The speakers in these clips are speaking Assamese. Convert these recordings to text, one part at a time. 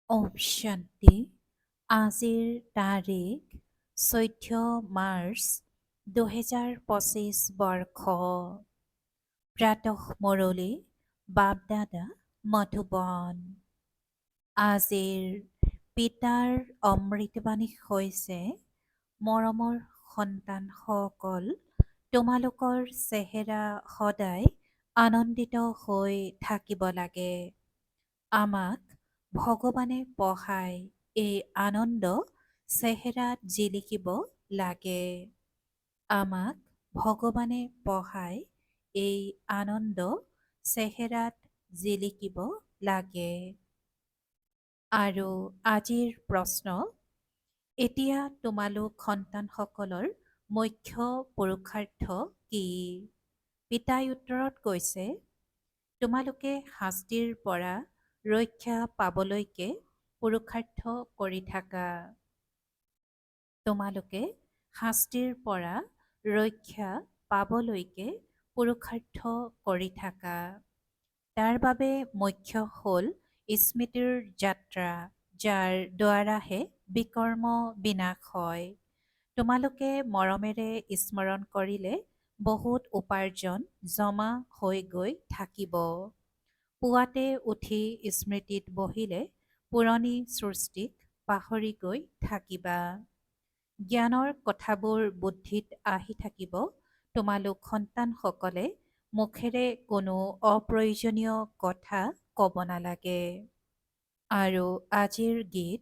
ওম শান্তি। আজিৰ তাৰিখ 14 মাৰ্চ 2025 বৰ্ষ। প্ৰাতঃ মুৰলী বাপদাদা মধুবন। আজিৰ পিতাৰ অমৃতবাণী হৈছে, মৰমৰ সন্তানসকল, তোমালোকৰ চেহেৰা সদায় আনন্দিত হৈ থাকিব লাগে। আমাক ভগৱানে পঢ়াই এই আনন্দ চেহেৰাত জিলিকিব লাগে। আমাক ভগৱানে পঢ়াই এই আনন্দ চেহেৰাত জিলিকিব লাগে। আৰু আজিৰ প্ৰশ্ন, এতিয়া তোমালোক সন্তানসকলৰ মুখ্য পুৰুষাৰ্থ কি? পিতাই উত্তৰত কৈছে, তোমালোকে শাস্তিৰ পৰা ৰক্ষা পাবলৈকে পুৰুষাৰ্থ কৰি থাকা। তোমালোকে শাস্তিৰ পৰা ৰক্ষা পাবলৈকে পুৰুষাৰ্থ কৰি থাকা। তাৰ বাবে মুখ্য হ'ল স্মৃতিৰ যাত্ৰা, যাৰ দ্বাৰাহে বিকৰ্ম বিনাশ হয়। তোমালোকে মৰমেৰে স্মৰণ কৰিলে বহুত উপাৰ্জন জমা হৈ গৈ থাকিব। পুৱাতে উঠি স্মৃতিত বহিলে পুৰণি সৃষ্টিক পাহৰি গৈ থাকিবা। জ্ঞানৰ কথাবোৰ বুদ্ধিত আহি থাকিব। তোমালোক সন্তানসকলে মুখেৰে কোনো অপ্ৰয়োজনীয় কথা ক'ব নালাগে। আৰু আজিৰ গীত,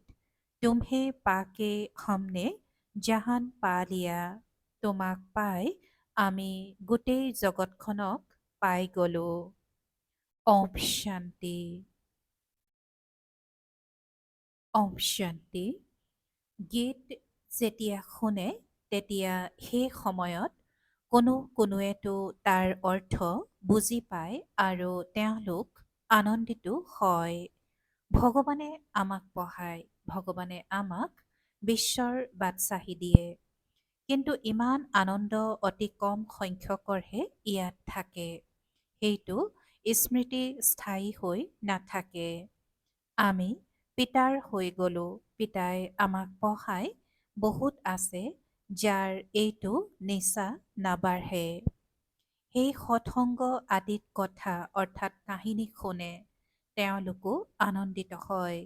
তুমহে পাকে হমনে জাহান পা লিয়া। তোমাক পাই আমি গোটেই জগতখনক পাই গলো। ওম শান্তি। ওম শান্তি। গীত যেতিয়া শুনে তেতিয়া সেই সময়ত কোনোৱেতো তাৰ অৰ্থ বুজি পায় আৰু তেওঁলোক আনন্দিত হয়। ভগৱানে আমাক পঢ়ায়, ভগৱানে আমাক বিশ্বৰ বাদশ্বাহী দিয়ে। কিন্তু ইমান আনন্দ অতি কম সংখ্যকৰহে ইয়াত থাকে। সেইটো স্মৃতি স্থায়ী হৈ নাথাকে। আমি পিতাৰ হৈ গলো। পিতাই আমাক পঢ়াই বহুত আছে, যাৰ এইটো নিচা নাবাঢ়ে। সেই সৎসংগ আদিত কথা অৰ্থাৎ কাহিনী শুনে, তেওঁলোকো আনন্দিত হয়।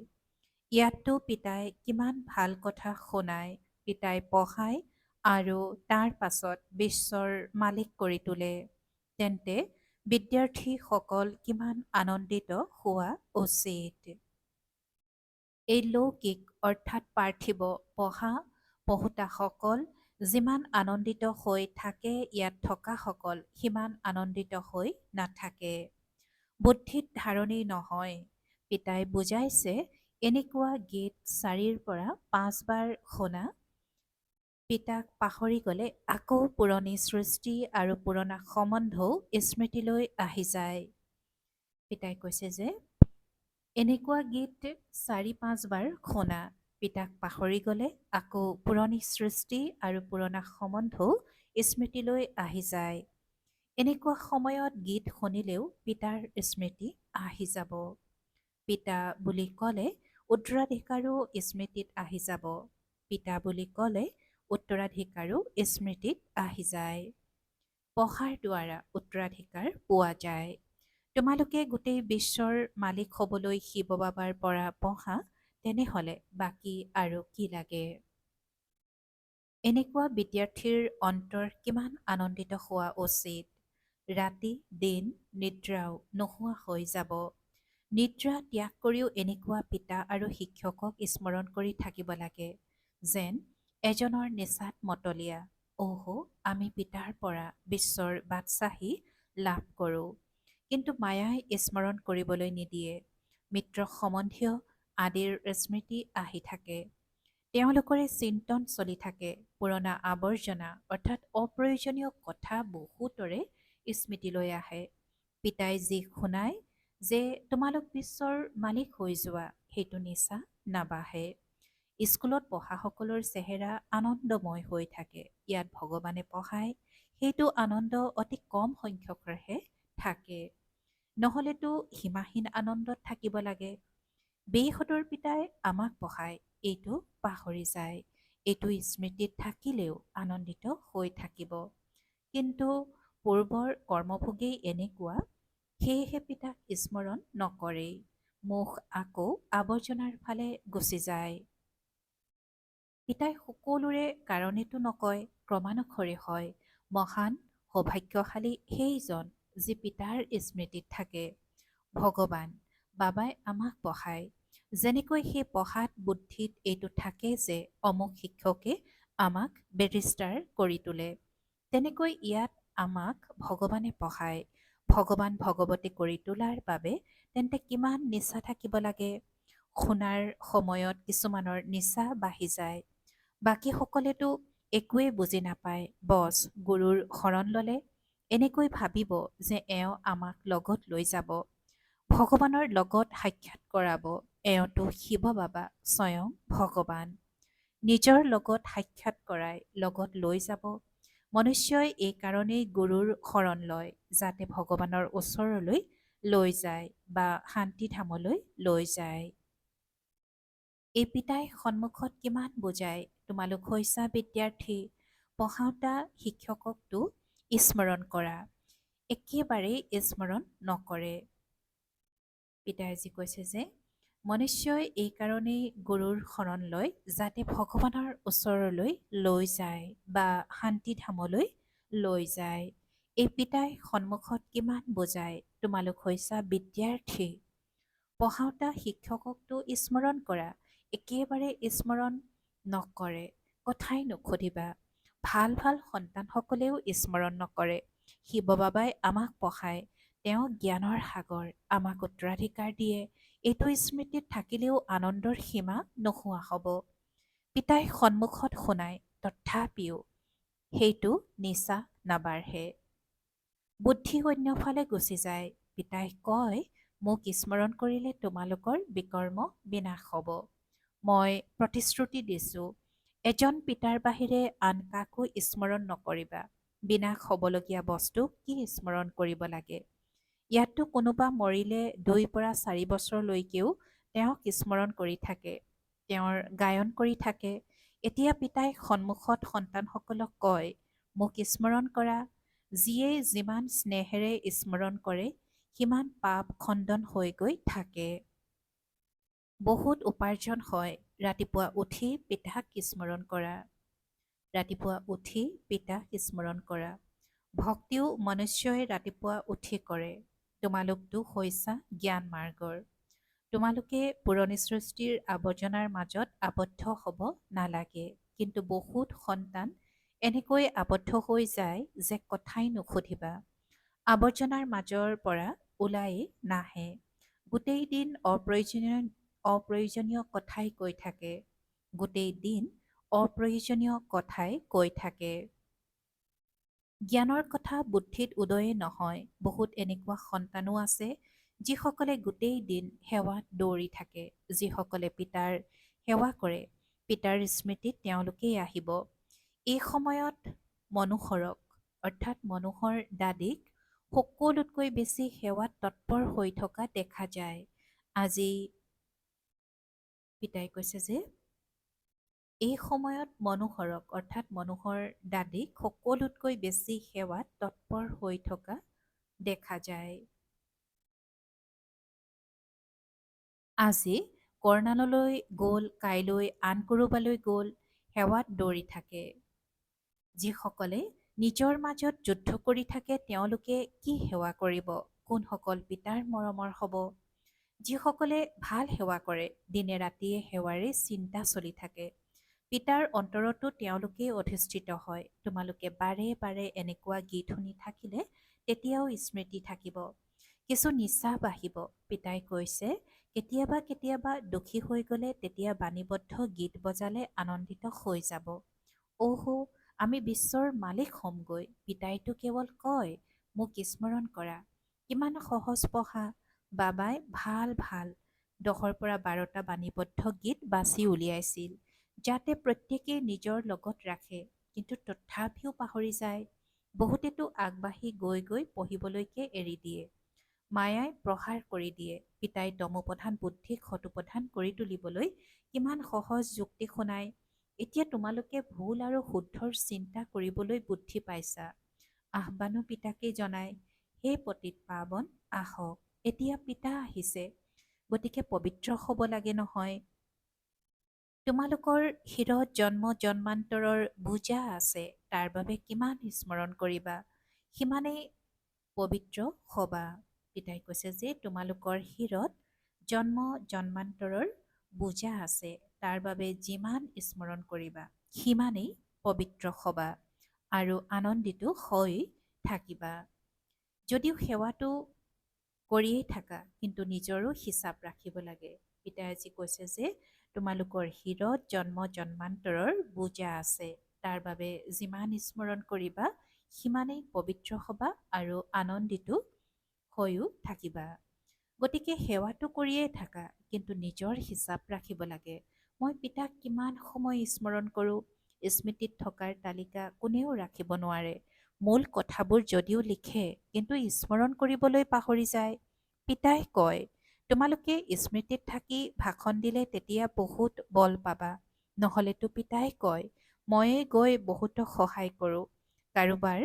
ইয়াততো পিতাই কিমান ভাল কথা শুনায়, পিতাই পঢ়ায় আৰু তাৰ পাছত বিশ্বৰ মালিক কৰি তোলে। তেন্তে বিদ্যাৰ্থীসকল কিমান আনন্দিত হোৱা উচিত। এই লৌকিক অৰ্থাৎ পাৰ্থিৱ পঢ়োতাসকল যিমান আনন্দিত হৈ থাকে, ইয়াত থকাসকল সিমান আনন্দিত হৈ নাথাকে। বুদ্ধিত ধাৰণি নহয়। পিতাই বুজাইছে, এনেকুৱা গীত 4-5 বাৰ শুনা, পিতাক পাহৰি গ'লে আকৌ পুৰণি সৃষ্টি আৰু পুৰণা সম্বন্ধও স্মৃতিলৈ আহি যায়। পিতাই কৈছে যে এনেকুৱা গীত 4-5 বাৰ শুনা, পিতাক পাহৰি গ'লে আকৌ পুৰণি সৃষ্টি আৰু পুৰণা সম্বন্ধও স্মৃতিলৈ আহি যায়। এনেকুৱা সময়ত গীত শুনিলেও পিতাৰ স্মৃতি আহি যাব। পিতা বুলি ক'লে উত্তৰাধিকাৰো স্মৃতিত আহি যাব। পিতা বুলি ক'লে উত্তৰাধিকাৰো স্মৃতিত আহি যায়। পঢ়াৰ দ্বাৰা উত্তৰাধিকাৰ পোৱা যায়। তোমালোকে গোটেই বিশ্বৰ মালিক হ'বলৈ শিৱ বাবাৰ পৰা পঢ়া, তেনেহ'লে বাকী আৰু কি লাগে। এনেকুৱা বিদ্যাৰ্থীৰ অন্তৰ কিমান আনন্দিত হোৱা উচিত। ৰাতি দিন নিদ্ৰাও নোহোৱা হৈ যাব। নিদ্ৰা ত্যাগ কৰিও এনেকুৱা পিতা আৰু শিক্ষকক স্মৰণ কৰি থাকিব লাগে, যেন এজনৰ নিচাত মতলীয়া। ওহো, আমি পিতাৰ পৰা বিশ্বৰ বাদশ্বাহী লাভ কৰোঁ। কিন্তু মায়াই স্মৰণ কৰিবলৈ নিদিয়ে। মিত্ৰ সম্বন্ধীয় আদিৰ স্মৃতি আহি থাকে। তেওঁলোকৰে চিন্তন চলি থাকে। পুৰণা আৱৰ্জনা অৰ্থাৎ অপ্ৰয়োজনীয় কথা বহুতৰে স্মৃতিলৈ আহে। পিতাই যি শুনায় যে তোমালোক বিশ্বৰ মালিক হৈ যোৱা, সেইটো নিচা নাবাঢ়ে। স্কুলত পঢ়াসকলৰ চেহেৰা আনন্দময় হৈ থাকে। ইয়াত ভগৱানে পঢ়ায়, সেইটো আনন্দ অতি কম সংখ্যকৰহে থাকে। নহ'লেতো সীমাহীন আনন্দত থাকিব লাগে। বেইহঁতৰ পিতাই আমাক পঢ়ায়, এইটো পাহৰি যায়। এইটো স্মৃতিত থাকিলেও আনন্দিত হৈ থাকিব। কিন্তু পূৰ্বৰ কৰ্মভোগেই এনেকুৱা, সেয়েহে পিতাক স্মৰণ নকৰেই। মুখ আকৌ আৱৰ্জনাৰ ফালে গুচি যায়। পিতাই সকলোৰে কাৰণেতো নকয়, ক্ৰমানুসৰি হয়। মহান সৌভাগ্যশালী সেইজন যি পিতাৰ স্মৃতিত থাকে। ভগৱান বাবাই আমাক পঢ়ায়। যেনেকৈ সেই পঢ়াত বুদ্ধিত এইটো থাকে যে অমুক শিক্ষকে আমাক বেৰিষ্টাৰ কৰি তোলে, তেনেকৈ ইয়াত আমাক ভগৱানে পঢ়ায়। ভগৱান ভগৱতী কৰি তোলাৰ বাবে তেন্তে কিমান নিচা থাকিব লাগে। শুনাৰ সময়ত কিছুমানৰ নিচা বাঢ়ি যায়। বাকীসকলেতো একোৱেই বুজি নাপায়। বছ গুৰুৰ শৰণ ল'লে এনেকৈ ভাবিব যে এওঁ আমাক লগত লৈ যাব, ভগৱানৰ লগত সাক্ষাৎ কৰাব। এওঁতো শিৱ বাবা স্বয়ং ভগৱান। নিজৰ লগত সাক্ষাৎ কৰাই লগত লৈ যাব। মনুষ্যই এই কাৰণেই গুৰুৰ শৰণ লয়, যাতে ভগৱানৰ ওচৰলৈ লৈ যায় বা শান্তিধামলৈ লৈ যায়। এই পিতাই সন্মুখত কিমান বুজায়, তোমালোক হৈছা বিদ্যাৰ্থী, পঢ়াওঁতা শিক্ষককতো স্মৰণ কৰা। একেবাৰেই স্মৰণ নকৰে। পিতাই আজি কৈছে যে মনুষ্যই এই কাৰণেই গুৰুৰ শৰণ লয়, যাতে ভগৱানৰ ওচৰলৈ লৈ যায় বা শান্তিধামলৈ লৈ যায়। এই পিতাই সন্মুখত কিমান বুজায়, তোমালোক হৈছা বিদ্যাৰ্থী, পঢ়াওঁতা শিক্ষককতো স্মৰণ কৰা। একেবাৰে স্মৰণ নকৰে। কথাই নুসুধিবা। ভাল ভাল সন্তানসকলেও স্মৰণ নকৰে। শিৱ বাবাই আমাক পঢ়ায়, তেওঁ জ্ঞানৰ সাগৰ, আমাক উত্তৰাধিকাৰ দিয়ে। এইটো স্মৃতিত থাকিলেও আনন্দৰ সীমা নোহোৱা হ'ব। পিতাই সন্মুখত শুনায়, তথাপিও সেইটো নিচা নাবাঢ়ে। বুদ্ধি অন্যফালে গুচি যায়। পিতাই কয়, মোক স্মৰণ কৰিলে তোমালোকৰ বিকৰ্ম বিনাশ হ'ব। মই প্ৰতিশ্ৰুতি দিছোঁ, এজন পিতাৰ বাহিৰে আন কাকো স্মৰণ নকৰিবা। বিনাশ হ'বলগীয়া বস্তুক কি স্মৰণ কৰিব লাগে? ইয়াততো কোনোবা মৰিলে 2 পৰা 4 বছৰলৈকেও তেওঁক স্মৰণ কৰি থাকে, তেওঁৰ গায়ন কৰি থাকে। এতিয়া পিতাই সন্মুখত সন্তানসকলক কয়, মোক স্মৰণ কৰা। যিয়ে যিমান স্নেহেৰে স্মৰণ কৰে, সিমান পাপ খণ্ডন হৈ গৈ থাকে। বহুত উপাৰ্জন হয় ৰাতিপুৱা উঠি পিতাক স্মৰণ কৰা। ৰাতিপুৱা উঠি পিতাক স্মৰণ কৰা। ভক্তিও মনুষ্যই ৰাতিপুৱা উঠি কৰে। তোমালোকতো হৈছা জ্ঞান মাৰ্গৰ। তোমালোকে পুৰণি সৃষ্টিৰ আৱৰ্জনাৰ মাজত আবদ্ধ হ'ব নালাগে। কিন্তু বহুত সন্তান এনেকৈ আবদ্ধ হৈ যায় যে কথাই নুসুধিবা। আৱৰ্জনাৰ মাজৰ পৰা ওলাই নাহে। গোটেই দিন অপ্ৰয়োজনীয় কথাই কৈ থাকে। গোটেই দিন অপ্ৰয়োজনীয় কথাই কৈ থাকে। জ্ঞানৰ কথা বুদ্ধিত উদয়ে নহয়। বহুত এনেকুৱা সন্তানো আছে যিসকলে গোটেই দিন সেৱাত দৌৰি থাকে। যিসকলে পিতাৰ সেৱা কৰে, পিতাৰ স্মৃতিত তেওঁলোকেই আহিব। এই সময়ত মনোহৰক অৰ্থাৎ মনোহৰ দাদীক সকলোতকৈ বেছি সেৱাত তৎপৰ হৈ থকা দেখা যায়। আজি পিতাই কৈছে যে এই সময়ত মনোহৰক অৰ্থাৎ মনোহৰ দাদীক সকলোতকৈ বেছি সেৱাত তৎপৰ হৈ থকা দেখা যায়। আজি কৰ্ণাললৈ গ'ল, কাইলৈ আন ক'ৰবালৈ গ'ল, সেৱাত দৌৰি থাকে। যিসকলে নিজৰ মাজত যুদ্ধ কৰি থাকে, তেওঁলোকে কি সেৱা কৰিব? কোনসকল পিতাৰ মৰমৰ হ'ব? যিসকলে ভাল সেৱা কৰে, দিনে ৰাতিয়ে সেৱাৰে চিন্তা চলি থাকে, পিতাৰ অন্তৰতো তেওঁলোকে অধিষ্ঠিত হয়। তোমালোকে বাৰে বাৰে এনেকুৱা গীত শুনি থাকিলে তেতিয়াও স্মৃতি থাকিব। কিছু নিচা বাঢ়িব। পিতাই কৈছে, কেতিয়াবা কেতিয়াবা দুখী হৈ গ'লে তেতিয়া বাণীবদ্ধ গীত বজালে আনন্দিত হৈ যাব। অহো, আমি বিশ্বৰ মালিক হ'মগৈ। পিতাইটো কেৱল কয়, মোক স্মৰণ কৰা। কিমান সহজ পঢ়া। বাবাই ভাল ভাল 10ৰ পৰা 12টা বাণীবদ্ধ গীত বাছি উলিয়াইছিল, যাতে প্ৰত্যেকেই নিজৰ লগত ৰাখে। কিন্তু তথাপিও পাহৰি যায়। বহুতেতো আগবাঢ়ি গৈ গৈ পঢ়িবলৈকে এৰি দিয়ে। মায়াই প্ৰহাৰ কৰি দিয়ে। পিতাই তমোপ্ৰধান বুদ্ধিক সতোপ্ৰধান কৰি তুলিবলৈ কিমান সহজ যুক্তি শুনায়। এতিয়া তোমালোকে ভুল আৰু শুদ্ধৰ চিন্তা কৰিবলৈ বুদ্ধি পাইছা। আহ্বানো পিতাকেই জনায়, হে পতিত পাৱন আহক, এতিয়া পিতা আহিছে, গতিকে পবিত্ৰ হ'ব লাগে নহয়। তোমালোকৰ শিৰত জন্ম জন্মান্তৰৰ বোজা আছে, তাৰ বাবে কিমান স্মৰণ কৰিবা, সিমানেই পবিত্ৰ হ'বা। পিতাই কৈছে যে তোমালোকৰ শিৰত জন্ম জন্মান্তৰৰ বোজা আছে, তাৰ বাবে যিমান স্মৰণ কৰিবা সিমানেই পবিত্ৰ হ'বা আৰু আনন্দিত হৈ থাকিবা। যদিও সেৱাটো কৰিয়েই থাকা, কিন্তু নিজৰো হিচাপ ৰাখিব লাগে। পিতাই আজি কৈছে যে তোমালোকৰ শিৰত জন্ম জন্মান্তৰৰ বোজা আছে, তাৰ বাবে যিমান স্মৰণ কৰিবা সিমানেই পবিত্ৰ হ'বা আৰু আনন্দিত হৈও থাকিবা। গতিকে সেৱাটো কৰিয়েই থাকা, কিন্তু নিজৰ হিচাপ ৰাখিব লাগে। মই পিতাক কিমান সময় স্মৰণ কৰোঁ, স্মৃতিত থকাৰ তালিকা কোনেও ৰাখিব নোৱাৰে। মূল কথাবোৰ যদিও লিখে, কিন্তু স্মৰণ কৰিবলৈ পাহৰি যায়। পিতাই কয়, তোমালোকে স্মৃতিত থাকি ভাষণ দিলে তেতিয়া বহুত বল পাবা। নহ'লেতো পিতাই কয়, ময়ে গৈ বহুতক সহায় কৰোঁ। কাৰোবাৰ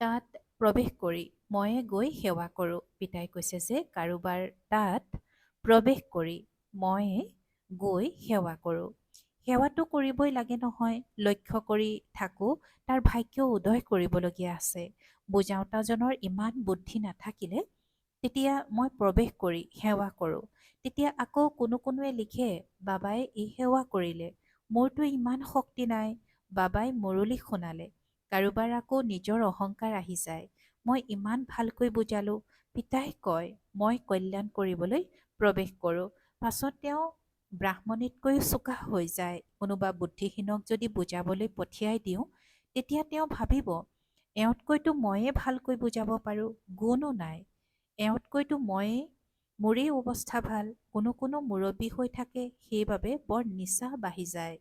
তাত প্ৰৱেশ কৰি ময়ে গৈ সেৱা কৰোঁ। পিতাই কৈছে যে কাৰোবাৰ তাত প্ৰৱেশ কৰি ময়ে গৈ সেৱা কৰোঁ। সেৱাটো কৰিবই লাগে নহয়। লক্ষ্য কৰি থাকোঁ তাৰ ভাগ্য উদয় কৰিবলগীয়া আছে। বুজাওতাজনৰ ইমান বুদ্ধি নাথাকিলে তেতিয়া মই প্ৰৱেশ কৰি সেৱা কৰোঁ। তেতিয়া আকৌ কোনোৱে লিখে, বাবাই এই সেৱা কৰিলে, মোৰতো ইমান শক্তি নাই, বাবাই মুৰলী শুনালে। কাৰোবাৰ আকৌ নিজৰ অহংকাৰ আহি যায়, মই ইমান ভালকৈ বুজালোঁ। পিতাই কয়, মই কল্যাণ কৰিবলৈ প্ৰৱেশ কৰোঁ। পাছত তেওঁ ব্ৰাহ্মণীতকৈও চোকা হৈ যায়। কোনোবা বুদ্ধিহীনক যদি বুজাবলৈ পঠিয়াই দিওঁ, তেতিয়া তেওঁ ভাবিব, এওঁতকৈতো ময়ে ভালকৈ বুজাব পাৰোঁ, গুণো নাই। এওঁতকৈতো মোৰেই অৱস্থা ভাল। কোনো মুৰব্বী হৈ থাকে, সেইবাবে বৰ নিচা বাঢ়ি যায়।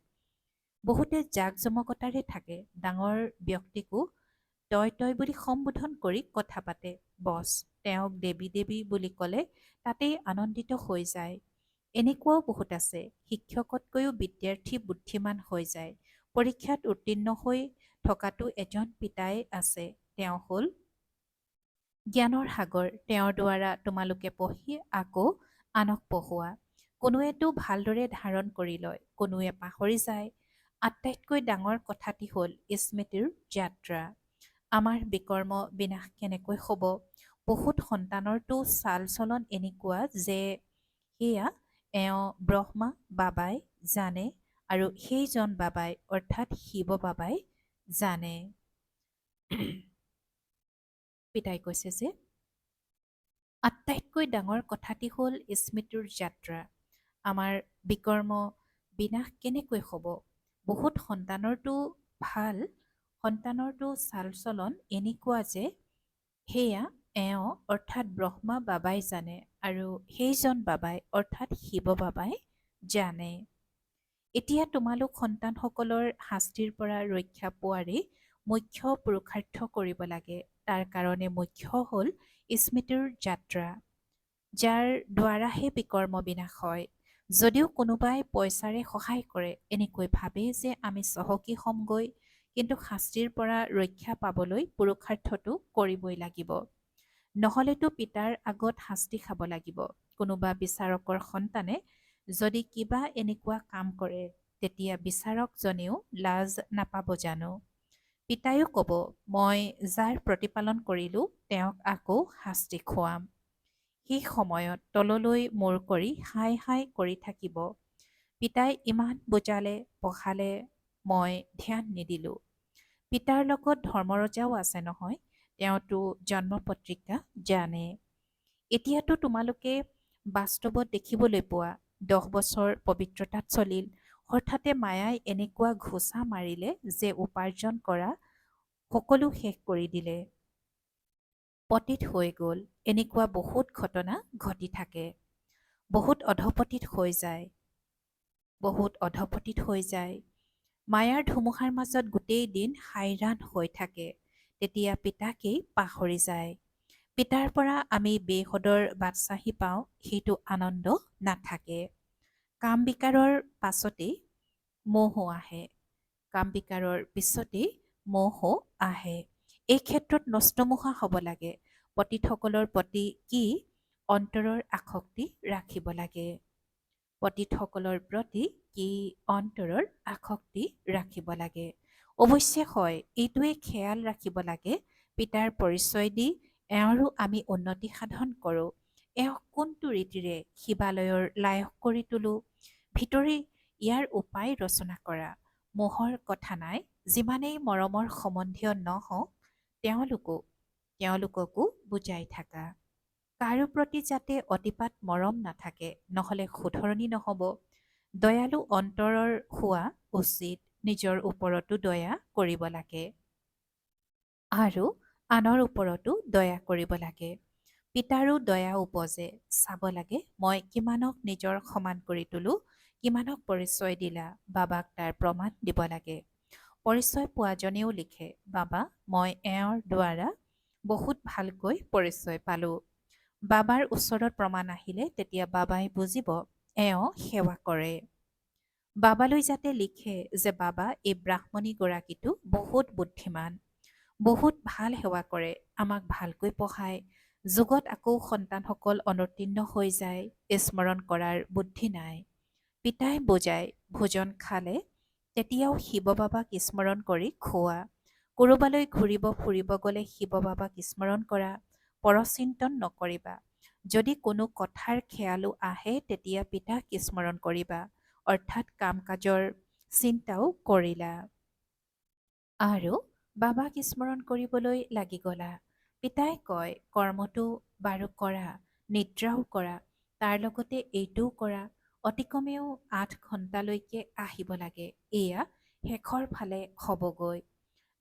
বহুতে জাক জমকতাৰে থাকে, ডাঙৰ ব্যক্তিকো তই বুলি সম্বোধন কৰি কথা পাতে। বছ, তেওঁক দেৱী দেৱী বুলি ক'লে তাতেই আনন্দিত হৈ যায়। এনেকুৱাও বহুত আছে, শিক্ষকতকৈও বিদ্যাৰ্থী বুদ্ধিমান হৈ যায়। পৰীক্ষাত উত্তীৰ্ণ হৈ থকাটো এজন পিতাই আছে, তেওঁ হ'ল জ্ঞানৰ সাগৰ। তেওঁৰ দ্বাৰা তোমালোকে পঢ়ি আকৌ আনক পঢ়োৱা। কোনোৱেতো ভালদৰে ধাৰণ কৰি লয়, কোনোৱে পাহৰি যায়। আটাইতকৈ ডাঙৰ কথাটি হ'ল স্মৃতিৰ যাত্ৰা। আমাৰ বিকৰ্ম বিনাশ কেনেকৈ হ'ব? বহুত সন্তানৰতো চাল চলন এনেকুৱা যে সেয়া এওঁ ব্ৰহ্মা বাবাই জানে আৰু সেইজন বাবাই অৰ্থাৎ শিৱ বাবাই জানে। পিতাই কৈছে যে আটাইতকৈ ডাঙৰ কথাটি হ'ল স্মৃতিৰ যাত্ৰা। আমাৰ বিকৰ্ম বিনাশ কেনেকৈ হ'ব? বহুত সন্তানৰতো চাল চলন এনেকুৱা যে সেয়া এওঁ অৰ্থাৎ ব্ৰহ্মা বাবাই জানে আৰু সেইজন বাবাই অৰ্থাৎ শিৱ বাবাই জানে। এতিয়া তোমালোক সন্তানসকলৰ শাস্তিৰ পৰা ৰক্ষা পোৱাৰেই মুখ্য পুৰুষাৰ্থ কৰিব লাগে। তাৰ কাৰণে মুখ্য হ'ল স্মৃতিৰ যাত্ৰা, যাৰ দ্বাৰাহে বিকৰ্ম বিনাশ হয়। যদিও কোনোবাই পইচাৰে সহায় কৰে, এনেকৈ ভাবে যে আমি চহকী হ'মগৈ, কিন্তু শাস্তিৰ পৰা ৰক্ষা পাবলৈ পুৰুষাৰ্থটো কৰিবই লাগিব। নহ'লেতো পিতাৰ আগত শাস্তি খাব লাগিব। কোনোবা বিচাৰকৰ সন্তানে যদি কিবা এনেকুৱা কাম কৰে, তেতিয়া বিচাৰকজনেও লাজ নাপাব জানো? পিতায়ো ক'ব, মই যাৰ প্ৰতিপালন কৰিলোঁ তেওঁক আকৌ শাস্তি খুৱাম। সেই সময়ত তললৈ মূৰ কৰি হাই হাই কৰি থাকিব, পিতাই ইমান বুজালে পঢ়ালে, মই ধ্যান নিদিলোঁ। পিতাৰ লগত ধৰ্মৰজাও আছে নহয়, তেওঁতো জন্মপত্ৰিকা জানে। এতিয়াতো তোমালোকে বাস্তৱত দেখিবলৈ পোৱা, 10 বছৰ পবিত্ৰতাত চলিল, হঠাতে মায়াই এনেকুৱা ঘোচা মাৰিলে যে উপাৰ্জন কৰা সকলো শেষ কৰি দিলে, পতিত হৈ গ'ল। এনেকুৱা বহুত ঘটনা ঘটি থাকে। বহুত অধপতিত হৈ যায়। মায়াৰ ধুমুহাৰ মাজত গোটেই দিন হাইৰাণ হৈ থাকে। তেতিয়া পিতাকেই পাহৰি যায়। পিতাৰ পৰা আমি বেসদৰ বাটচাহী পাওঁ, সেইটো আনন্দ নাথাকে। কাম বিকাৰৰ পাছতেই মোহ আহে। কাম বিকাৰৰ পিছতেই মোহ আহে। এই ক্ষেত্ৰত নষ্টমোহা হ'ব লাগে। পতিতসকলৰ প্ৰতি কি অন্তৰৰ আসক্তি ৰাখিব লাগে। পতিতসকলৰ প্ৰতি কি অন্তৰৰ আসক্তি ৰাখিব লাগে। অৱশ্যে হয়, এইটোৱে খেয়াল ৰাখিব লাগে, পিতাৰ পৰিচয় দি এওঁৰো আমি উন্নতি সাধন কৰোঁ। এওঁক কোনটো ৰীতিৰে শিৱালয়ৰ লায়ক কৰি তোলোঁ, ভিতৰি ইয়াৰ উপায় ৰচনা কৰা। মোহৰ কথা নাই, যিমানেই মৰমৰ সম্বন্ধীয় নহওক তেওঁলোককো বুজাই থাকা। কাৰো প্ৰতি যাতে অতিপাত মৰম নাথাকে, নহ'লে শুধৰণি নহ'ব। দয়ালু অন্তৰৰ হোৱা উচিত। নিজৰ ওপৰতো দয়া কৰিব লাগে আৰু আনৰ ওপৰতো দয়া কৰিব লাগে। পিতাৰো দয়া উপজে, চাব লাগে মই কিমানক নিজৰ সমান কৰি তোলোঁ, কিমানক পৰিচয় দিলা, বাবাক তাৰ প্ৰমাণ দিব লাগে। পৰিচয় পোৱাজনেও লিখে, বাবা মই এওঁৰ দ্বাৰা বহুত ভালকৈ পৰিচয় পালোঁ। বাবাৰ ওচৰত প্ৰমাণ আহিলে তেতিয়া বাবাই বুজিব এওঁ সেৱা কৰে। বাবালৈ যাতে লিখে যে বাবা এই ব্ৰাহ্মণীগৰাকীটো বহুত বুদ্ধিমান, বহুত ভাল সেৱা কৰে, আমাক ভালকৈ পঢ়ায়, যুগত আকৌ সন্তানসকল অনুত্তীৰ্ণ হৈ যায়, স্মৰণ কৰাৰ বুদ্ধি নাই। পিতাই বুজায়, ভোজন খালে তেতিয়াও শিৱ বাবাক স্মৰণ কৰি খোৱা। ক'ৰবালৈ ঘূৰিব ফুৰিব গ'লে শিৱ বাবাক স্মৰণ কৰা, পৰচিন্তন নকৰিবা। যদি কোনো কথাৰ খেয়ালো আহে তেতিয়া পিতাক স্মৰণ কৰিবা, অৰ্থাৎ কাম কাজৰ চিন্তাও কৰিলা আৰু বাবাক স্মৰণ কৰিবলৈ লাগি গলা। পিতাই কয় কৰ্মটো বাৰু কৰা, নিদ্ৰাও কৰা, তাৰ লগতে এইটোও কৰা, অতিকমেও 8 ঘণ্টালৈকে আহিব লাগে। এয়া শেষৰ ফালে হ'বগৈ।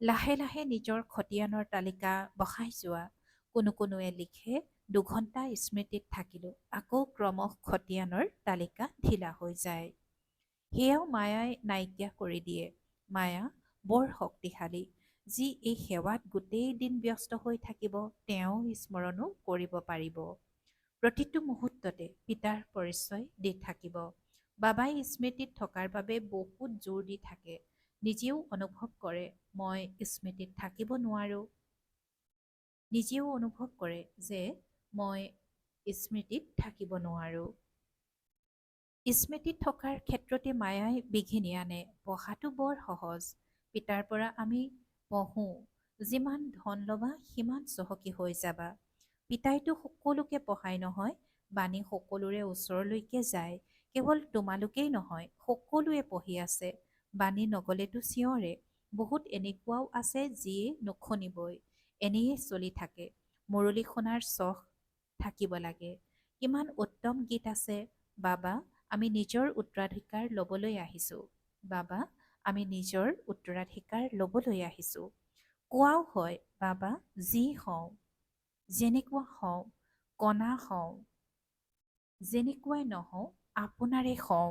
লাহে লাহে নিজৰ খতিয়ানৰ তালিকা বঢ়াই যোৱা। কোনোৱে লিখে 2 ঘণ্টা স্মৃতিত থাকিলোঁ, আকৌ ক্ৰমশ খতিয়ানৰ তালিকা ঢিলা হৈ যায়। সেয়াও মায়াই নাইকিয়া কৰি দিয়ে। মায়া বৰ শক্তিশালী। যি এই সেৱাত গোটেই দিন ব্যস্ত হৈ থাকিব, তেওঁ স্মৰণো কৰিব পাৰিব। প্ৰতিটো মুহূৰ্ততে পিতাৰ পৰিচয় দি থাকিব। বাবাই স্মৃতিত থকাৰ বাবে বহুত জোৰ দি থাকে। নিজেও অনুভৱ কৰে মই স্মৃতিত থাকিব নোৱাৰোঁ। নিজেও অনুভৱ কৰে যে মই স্মৃতিত থাকিব নোৱাৰোঁ। স্মৃতিত থকাৰ ক্ষেত্ৰতে মায়াই বিঘিনি আনে। পঢ়াটো বৰ সহজ। পিতাৰ পৰা আমি পঢ়োঁ, যিমান ধন ল'বা সিমান চহকী হৈ যাবা। পিতাইতো সকলোকে পঢ়াই নহয়, বাণী সকলোৰে ওচৰলৈকে যায়। কেৱল তোমালোকেই নহয়, সকলোৱে পঢ়ি আছে। বাণী নগলেতো চিঞৰে। বহুত এনেকুৱাও আছে যিয়ে নুশুনিবই, এনেয়ে চলি থাকে। মুৰলী শুনাৰ চখ থাকিব লাগে। কিমান উত্তম গীত আছে। বাবা আমি নিজৰ উত্তৰাধিকাৰ ল'বলৈ আহিছোঁ। বাবা আমি নিজৰ উত্তৰাধিকাৰ ল'বলৈ আহিছোঁ। কোৱাও হয়, বাবা যি হওঁ, যেনেকুৱা হওঁ, কণা হওঁ, যেনেকুৱাই নহওঁ, আপোনাৰে হওঁ।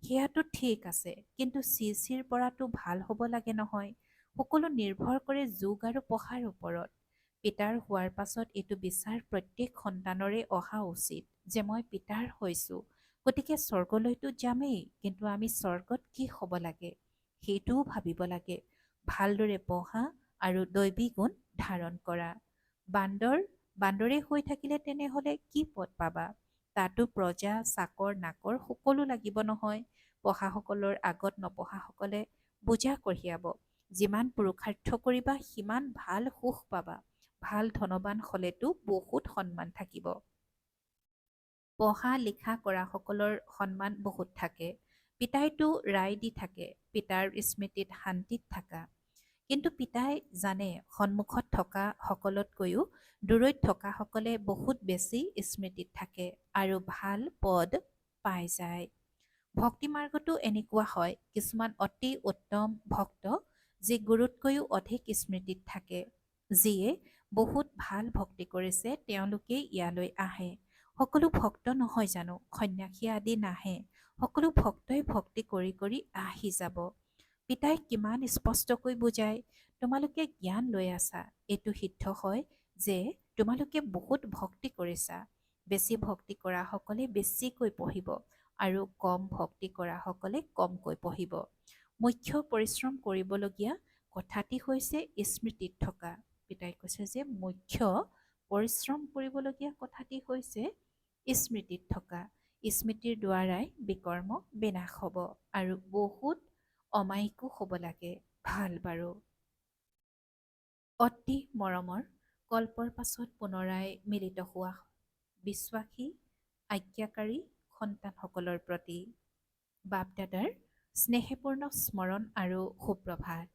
সেয়াটো ঠিক আছে, কিন্তু চিৰ পৰাটো ভাল হ'ব লাগে নহয়। সকলো নিৰ্ভৰ কৰে যোগ আৰু পঢ়াৰ ওপৰত। পিতাৰ হোৱাৰ পাছত এইটো বিচাৰ প্ৰত্যেক সন্তানৰে অহা উচিত যে মই পিতাৰ হৈছোঁ, গতিকে স্বৰ্গলৈতো যামেই, কিন্তু আমি স্বৰ্গত কি হ'ব লাগে সেইটোও ভাবিব লাগে। ভালদৰে পঢ়া আৰু দৈবী গুণ ধাৰণ কৰা। বান্দৰে হৈ থাকিলে তেনেহ'লে কি পদ পাবা? তাতো প্ৰজা চাকৰ নাকৰ সকলো লাগিব নহয়। পঢ়াসকলৰ আগত নপঢ়াসকলে বোজা কঢ়িয়াব। যিমান পুৰুষাৰ্থ কৰিবা সিমান ভাল সুখ পাবা। ভাল ধনৱান হ'লেতো বহুত সন্মান থাকিব। পঢ়া লিখা কৰাসকলৰ সন্মান বহুত থাকে। পিতাইতো ৰায় দি থাকে, পিতাৰ স্মৃতিত শান্তিত থাকা। কিন্তু পিতাই জানে সন্মুখত থকা সকলতকৈও দূৰৈত থকাসকলে বহুত বেছি স্মৃতিত থাকে আৰু ভাল পদ পাই যায়। ভক্তি মাৰ্গতো এনেকুৱা হয়, কিছুমান অতি উত্তম ভক্ত যি গুৰুতকৈও অধিক স্মৃতিত থাকে। যিয়ে বহুত ভাল ভক্তি কৰিছে তেওঁলোকেই ইয়ালৈ আহে। সকলো ভক্ত নহয় জানো, সন্ন্যাসী আদি নাহে। সকলো ভক্তই ভক্তি কৰি কৰি আহি যাব। পিতাই কিমান স্পষ্টকৈ বুজায়, তোমালোকে জ্ঞান লৈ আছা, এইটো সিদ্ধ হয় যে তোমালোকে বহুত ভক্তি কৰিছা। বেছি ভক্তি কৰাসকলে বেছিকৈ পঢ়িব আৰু কম ভক্তি কৰাসকলে কমকৈ পঢ়িব। মুখ্য পৰিশ্ৰম কৰিবলগীয়া কথাটি হৈছে স্মৃতিত থকা। পিতাই কৈছে যে মুখ্য পৰিশ্ৰম কৰিবলগীয়া কথাটি হৈছে স্মৃতিত থকা। স্মৃতিৰ দ্বাৰাই বিকৰ্ম বিনাশ হ'ব আৰু বহুত অমায়িকো হ'ব লাগে। ভাল বাৰু। অতি মৰমৰ কল্পৰ পাছত পুনৰাই মিলিত হোৱা বিশ্বাসী আজ্ঞাকাৰী সন্তানসকলৰ প্ৰতি বাপ দাদাৰ স্নেহপূৰ্ণ স্মৰণ আৰু সুপ্ৰভাত।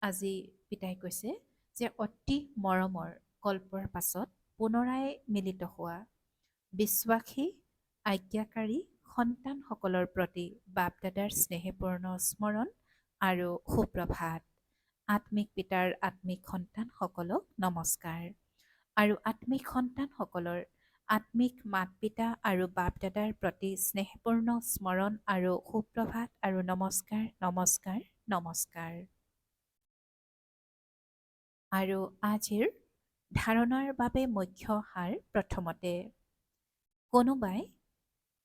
আজি পিতাই কৈছে যে অতি মৰমৰ কল্পৰ পাছত পুনৰাই মিলিত হোৱা বিশ্বাসী আজ্ঞাকাৰী সন্তানসকলৰ প্ৰতি বাপ দাদাৰ স্নেহপূৰ্ণ স্মৰণ আৰু সুপ্ৰভাত। আত্মিক পিতাৰ আত্মিক সন্তানসকলক নমস্কাৰ আৰু আত্মিক সন্তানসকলৰ আত্মিক মাত পিতা আৰু বাপ দাদাৰ প্ৰতি স্নেহপূৰ্ণ স্মৰণ আৰু সুপ্ৰভাত আৰু নমস্কাৰ নমস্কাৰ নমস্কাৰ। আৰু আজিৰ ধাৰণাৰ বাবে মুখ্য সাৰ প্ৰথমতে কোনোবাই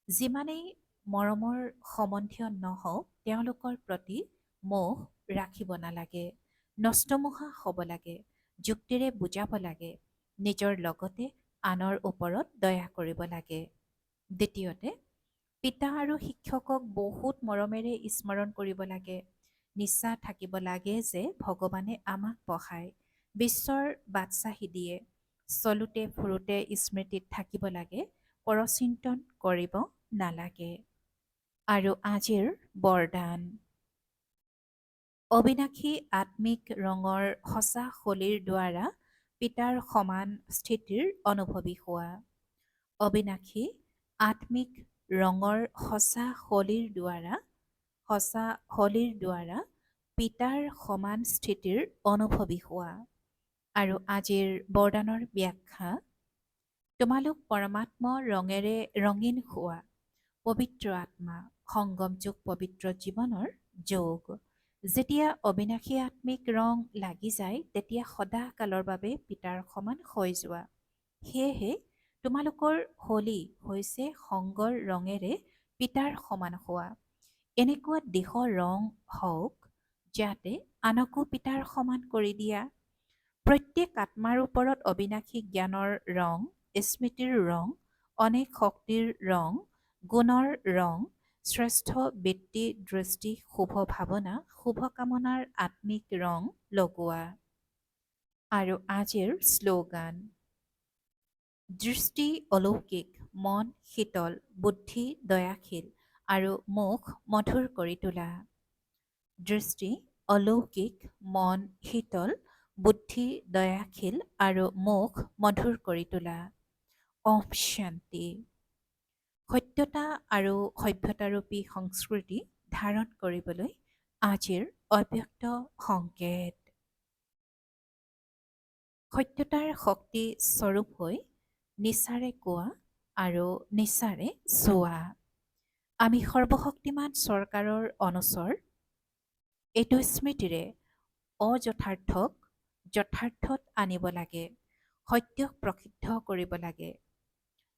যিমানেই মৰমৰ সম্বন্ধীয় নহওক তেওঁলোকৰ প্ৰতি মোহ ৰাখিব নালাগে। নষ্টমোহা হ'ব লাগে, যুক্তিৰে বুজাব লাগে, নিজৰ লগতে আনৰ ওপৰত দয়া কৰিব লাগে। দ্বিতীয়তে পিতা আৰু শিক্ষকক বহুত মৰমেৰে স্মৰণ কৰিব লাগে। নিশ্চা থাকিব লাগে যে ভগৱানে আমাক পঢ়ায়, বিশ্বৰ বাদশ্বাহী দিয়ে। চলোতে ফুৰোতে স্মৃতিত থাকিব লাগে, পৰচিন্তন কৰিব নালাগে। আৰু আজিৰ বৰদান অবিনাশী আত্মিক ৰঙৰ সঁচা শলীৰ দ্বাৰা পিতাৰ সমান স্থিতিৰ অনুভৱী হোৱা। অবিনাশী আত্মিক ৰঙৰ সঁচা শলীৰ দ্বাৰা পিতাৰ সমান স্থিতিৰ অনুভৱী হোৱা। আৰু আজিৰ বৰদানৰ ব্যাখ্যা তোমালোক পৰমাত্ম ৰঙেৰে ৰঙীন হোৱা। পবিত্ৰ আত্মা সংগম যোগ পবিত্ৰ জীৱনৰ যোগ। যেতিয়া অবিনাশী আত্মিক ৰং লাগি যায় তেতিয়া সদা কালৰ বাবে পিতাৰ সমান হৈ যোৱা। সেয়েহে তোমালোকৰ হোলী হৈছে সংগৰ ৰঙেৰে পিতাৰ সমান হোৱা। এনেকুৱা দেহৰ ৰং হওক যাতে আনকো পিতাৰ সমান কৰি দিয়া। প্ৰত্যেক আত্মাৰ ওপৰত অবিনাশী জ্ঞানৰ ৰং, স্মৃতিৰ ৰং, অনেক শক্তিৰ ৰং, গুণৰ ৰং, শ্ৰেষ্ঠ বৃত্তি দৃষ্টি শুভ ভাৱনা শুভ কামনাৰ আত্মিক ৰং লগোৱা। আৰু আজিৰ শ্লোগান দৃষ্টি অলৌকিক, মন শীতল, বুদ্ধি দয়াশীল আৰু মুখ মধুৰ কৰি তোলা। দৃষ্টি অলৌকিক, মন শীতল, বুদ্ধি দয়াশীল আৰু মুখ মধুৰ কৰি তোলা। ওম শান্তি। সত্যতা আৰু সভ্যতাৰূপী সংস্কৃতি ধাৰণ কৰিবলৈ আজিৰ অব্যক্ত সংকেত। সত্যতাৰ শক্তি স্বৰূপ হৈ নিচাৰে কোৱা আৰু নিচাৰে চোৱা। আমি সৰ্বশক্তিমান চৰকাৰৰ অনুচৰ। এইটো স্মৃতিৰে অযথাৰ্থক যথাৰ্থত আনিব লাগে, সত্যক প্ৰসিদ্ধ কৰিব লাগে।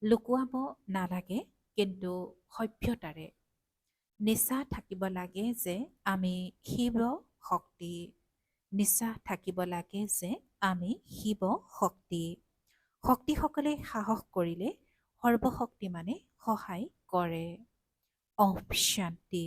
লুকুৱাব নালাগে কিন্তু সভ্যতাৰে। নিচা থাকিব লাগে যে আমি শিৱ শক্তি। নিচা থাকিব লাগে যে আমি শিৱ শক্তি। শক্তিসকলে সাহস কৰিলে সৰ্বশক্তিমানে সহায় কৰে। ওম শান্তি।